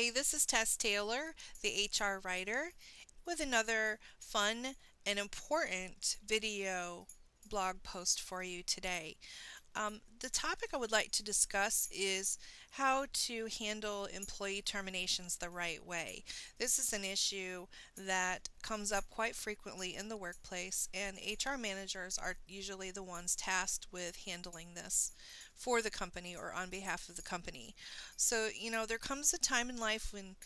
Hi, this is Tess Taylor, the HR writer, with another fun and important video blog post for you today. The topic I would like to discuss is how to handle employee terminations the right way. This is an issue that comes up quite frequently in the workplace, and HR managers are usually the ones tasked with handling this for the company or on behalf of the company. So, there comes a time in life when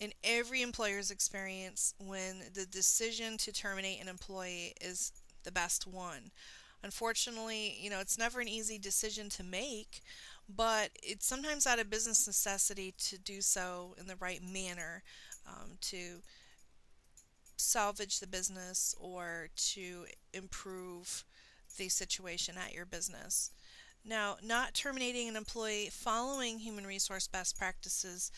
in every employer's experience when the decision to terminate an employee is the best one. Unfortunately, it's never an easy decision to make, but it's sometimes out of business necessity to do so in the right manner, to salvage the business or to improve the situation at your business. Now, not terminating an employee following human resource best practices,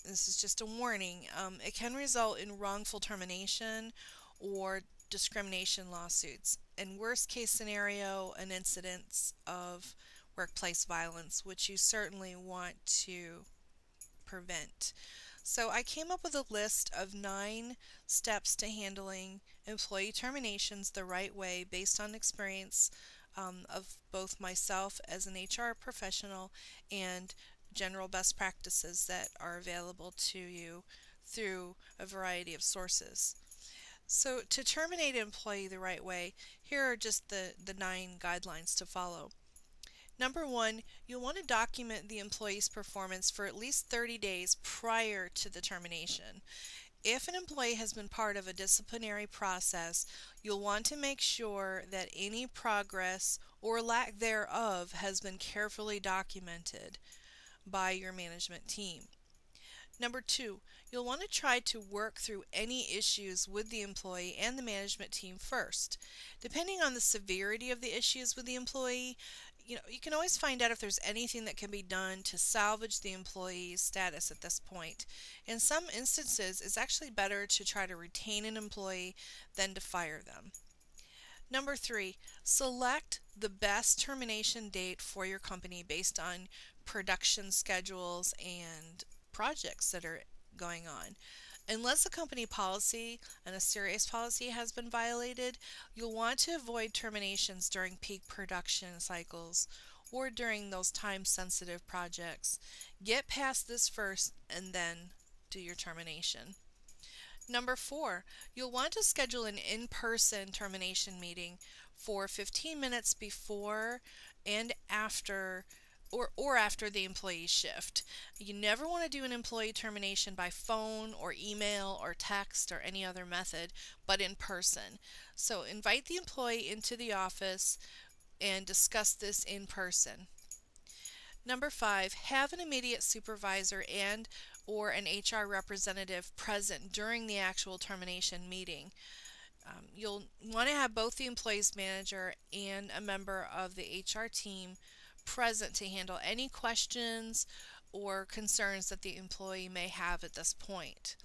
this is just a warning, it can result in wrongful termination or discrimination lawsuits, and worst case scenario, an incidence of workplace violence, which you certainly want to prevent. So I came up with a list of 9 steps to handling employee terminations the right way based on experience of both myself as an HR professional and general best practices that are available to you through a variety of sources. So to terminate an employee the right way, here are just the 9 guidelines to follow. Number 1, you'll want to document the employee's performance for at least 30 days prior to the termination. If an employee has been part of a disciplinary process, you'll want to make sure that any progress or lack thereof has been carefully documented by your management team. Number 2, you'll want to try to work through any issues with the employee and the management team first. Depending on the severity of the issues with the employee, you can always find out if there's anything that can be done to salvage the employee's status at this point. In some instances, it's actually better to try to retain an employee than to fire them. Number 3, select the best termination date for your company based on production schedules and projects that are going on. Unless a company policy and a serious policy has been violated, you'll want to avoid terminations during peak production cycles or during those time-sensitive projects. Get past this first and then do your termination. Number 4, you'll want to schedule an in-person termination meeting for 15 minutes before and after or after the employee's shift. You never want to do an employee termination by phone or email or text or any other method, but in person. So invite the employee into the office and discuss this in person. Number 5, have an immediate supervisor and or an HR representative present during the actual termination meeting. You'll want to have both the employee's manager and a member of the HR team present to handle any questions or concerns that the employee may have at this point.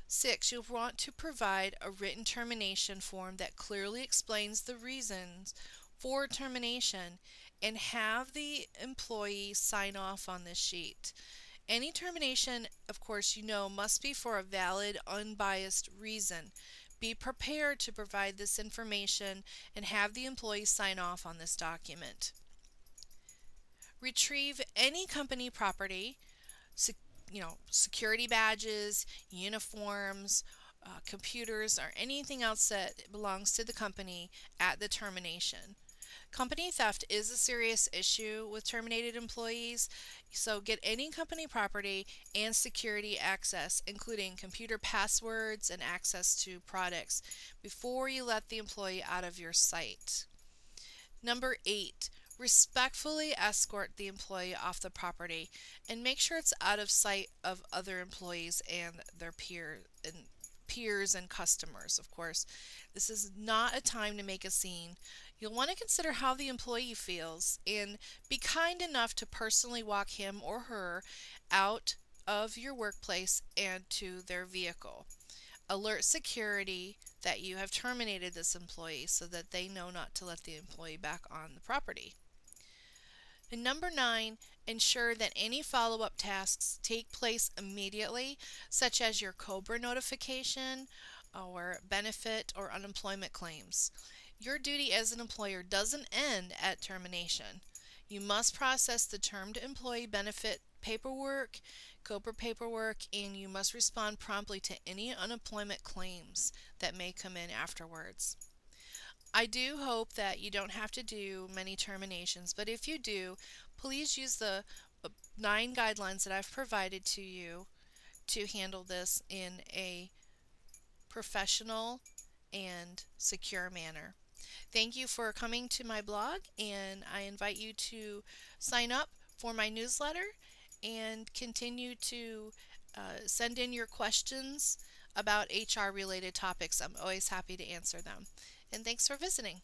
6, you'll want to provide a written termination form that clearly explains the reasons for termination and have the employee sign off on this sheet. Any termination, of course, must be for a valid, unbiased reason. Be prepared to provide this information and have the employee sign off on this document. Retrieve any company property, security badges, uniforms, computers, or anything else that belongs to the company at the termination. Company theft is a serious issue with terminated employees, so get any company property and security access, including computer passwords and access to products, before you let the employee out of your sight. Number 8, respectfully escort the employee off the property and make sure it's out of sight of other employees and their peers and customers, of course. This is not a time to make a scene. You'll want to consider how the employee feels and be kind enough to personally walk him or her out of your workplace and to their vehicle. Alert security that you have terminated this employee so that they know not to let the employee back on the property. And number 9, Ensure that any follow-up tasks take place immediately, such as your COBRA notification or benefit or unemployment claims. Your duty as an employer doesn't end at termination. You must process the termed employee benefit paperwork, COBRA paperwork, and you must respond promptly to any unemployment claims that may come in afterwards. I do hope that you don't have to do many terminations, but if you do, please use the 9 guidelines that I've provided to you to handle this in a professional and secure manner. Thank you for coming to my blog, and I invite you to sign up for my newsletter and continue to send in your questions about HR related topics. I'm always happy to answer them. And thanks for visiting.